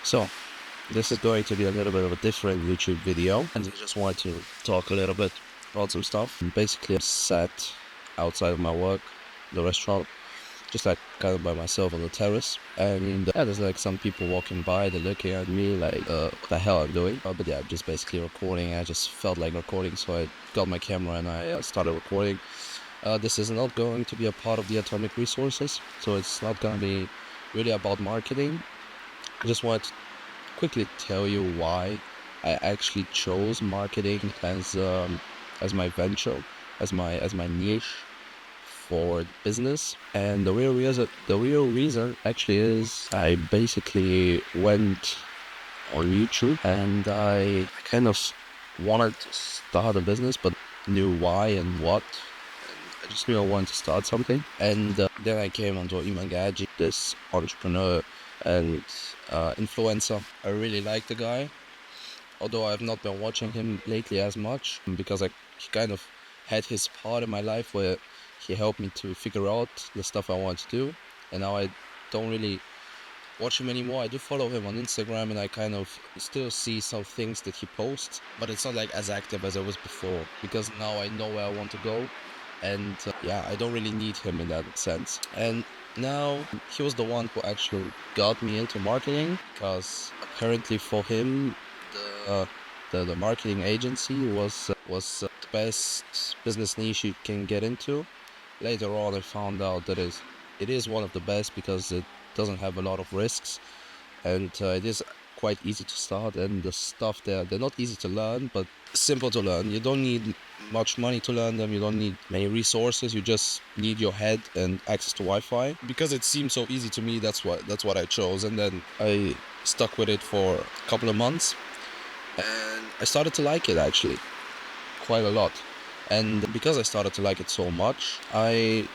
So, this is going to be a little bit of a different YouTube video, and I just wanted to talk a little bit about some stuff. Basically, I sat outside of my work, the restaurant, just like kind of by myself on the terrace, and there's like some people walking by, they're looking at me like, what the hell I'm doing? But yeah, I'm just basically recording. I just felt like recording, so I got my camera and I started recording. This is not going to be a part of the atomic resources, so it's not going to be really about marketing. I just wanted to quickly tell you why I actually chose marketing as my venture, as my niche for business. And the real reason actually is I basically went on YouTube and I kind of wanted to start a business, but knew why and what. I just knew I wanted to start something, and then I came onto Imangaji, this entrepreneur and influencer. I really like the guy, although I've not been watching him lately as much because he kind of had his part in my life where he helped me to figure out the stuff I want to do, and now I don't really watch him anymore. I do follow him on Instagram and I kind of still see some things that he posts, but it's not like as active as I was before because now I know where I want to go, and I don't really need him in that sense. And now he was the one who actually got me into marketing, because apparently for him the marketing agency was the best business niche you can get into. Later on I found out that it is one of the best because it doesn't have a lot of risks, and it is quite easy to start, and the stuff there, they're not easy to learn but simple to learn. You don't need much money to learn them, you don't need many resources, you just need your head and access to Wi-Fi. Because it seemed so easy to me, that's what I chose, and then I stuck with it for a couple of months and I started to like it actually quite a lot. And because I started to like it so much, I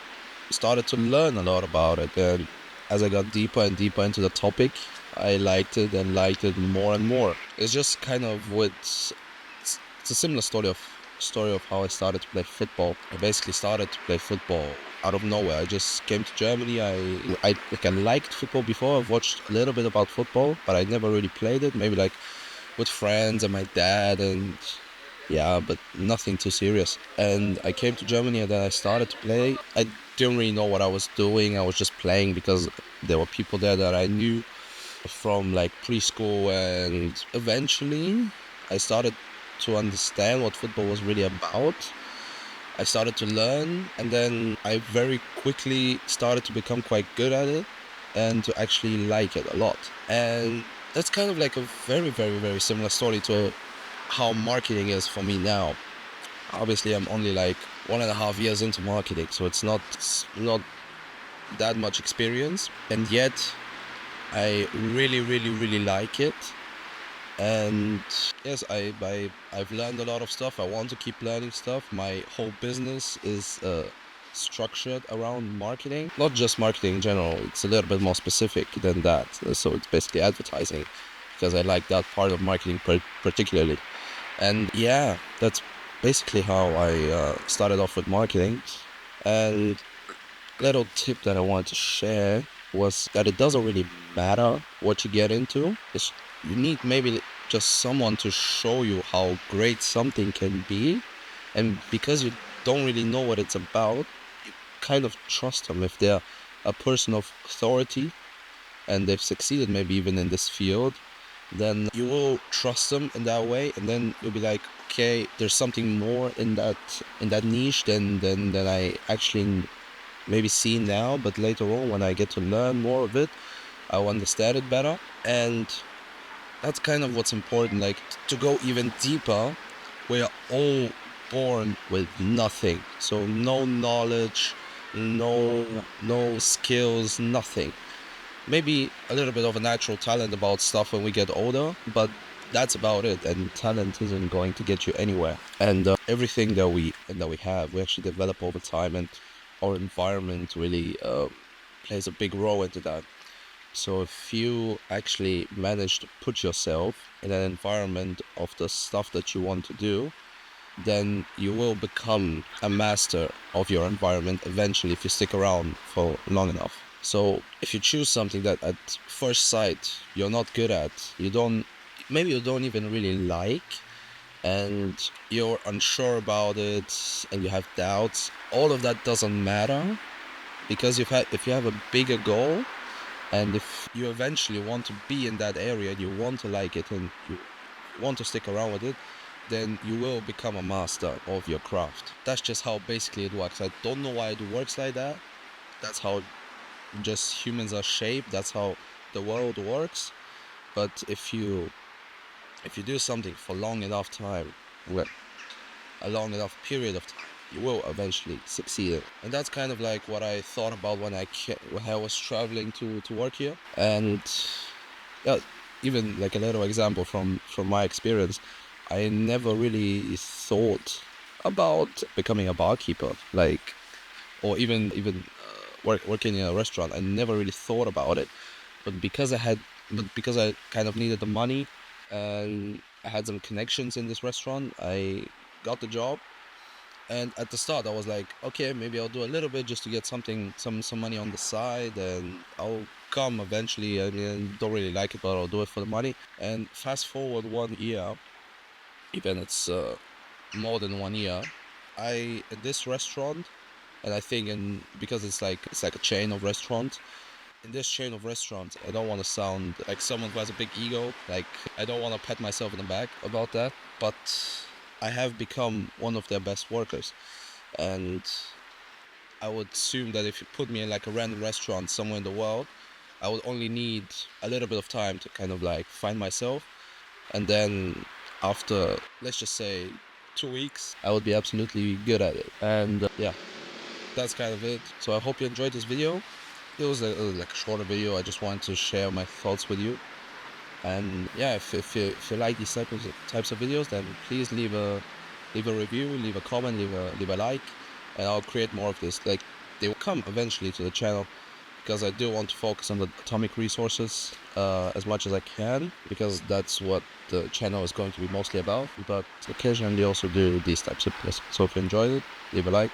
started to learn a lot about it, and as I got deeper and deeper into the topic, I liked it and liked it more and more. It's just kind of it's a similar story of how I started to play football. I basically started to play football out of nowhere. I just came to Germany. I liked football before. I've watched a little bit about football, but I never really played it. Maybe like with friends and my dad, and yeah, but nothing too serious. And I came to Germany and then I started to play. I didn't really know what I was doing. I was just playing because there were people there that I knew from like preschool, and eventually I started to understand what football was really about. I started to learn, and then I very quickly started to become quite good at it and to actually like it a lot. And that's kind of like a very, very, very similar story to how marketing is for me now. Obviously, I'm only like 1.5 years into marketing, so it's not that much experience, and yet I really, really, really like it. And yes, I've learned a lot of stuff. I want to keep learning stuff. My whole business is structured around marketing, not just marketing in general. It's a little bit more specific than that. So it's basically advertising, because I like that part of marketing particularly. And yeah, that's basically how I started off with marketing. And little tip that I wanted to share was that it doesn't really matter what you get into. You need maybe just someone to show you how great something can be. And because you don't really know what it's about, you kind of trust them. If they're a person of authority and they've succeeded maybe even in this field, then you will trust them in that way, and then you'll be like, okay, there's something more in that niche than I actually maybe see now, but later on when I get to learn more of it, I'll understand it better. And that's kind of what's important, like to go even deeper. We're all born with nothing, so no knowledge, no skills, nothing. Maybe a little bit of a natural talent about stuff when we get older, but that's about it. And talent isn't going to get you anywhere. And everything that we have, we actually develop over time, and our environment really plays a big role into that. So if you actually manage to put yourself in an environment of the stuff that you want to do, then you will become a master of your environment eventually if you stick around for long enough. So if you choose something that at first sight you're not good at, maybe you don't even really like, and you're unsure about it and you have doubts, all of that doesn't matter, because if you have a bigger goal, and if you eventually want to be in that area and you want to like it and you want to stick around with it, then you will become a master of your craft. That's just how basically it works. I don't know why it works like that. That's how just humans are shaped. That's how the world works. But if you do something for long enough time, well, a long enough period of time, you will eventually succeed. And that's kind of like what I thought about when I was traveling to work here. And yeah, even like a little example from my experience, I never really thought about becoming a barkeeper, like, or even working in a restaurant. I never really thought about it, but because I kind of needed the money, and I had some connections in this restaurant, I got the job. And at the start, I was like, okay, maybe I'll do a little bit just to get some money on the side, and I'll come eventually. I mean, don't really like it, but I'll do it for the money. And fast forward 1 year, even it's more than 1 year, I at this restaurant, and I think because it's like a chain of restaurants. In this chain of restaurants, I don't want to sound like someone who has a big ego. Like, I don't want to pat myself in the back about that, but I have become one of their best workers. And I would assume that if you put me in like a random restaurant somewhere in the world, I would only need a little bit of time to kind of like find myself. And then after, let's just say, 2 weeks, I would be absolutely good at it. And yeah, that's kind of it. So I hope you enjoyed this video. It was like a shorter video. I just wanted to share my thoughts with you. And yeah, if you like these types of videos, then please leave a review, leave a comment, leave a like, and I'll create more of this. Like, they will come eventually to the channel, because I do want to focus on the atomic resources as much as I can, because that's what the channel is going to be mostly about. But occasionally also do these types of videos. So if you enjoyed it, leave a like,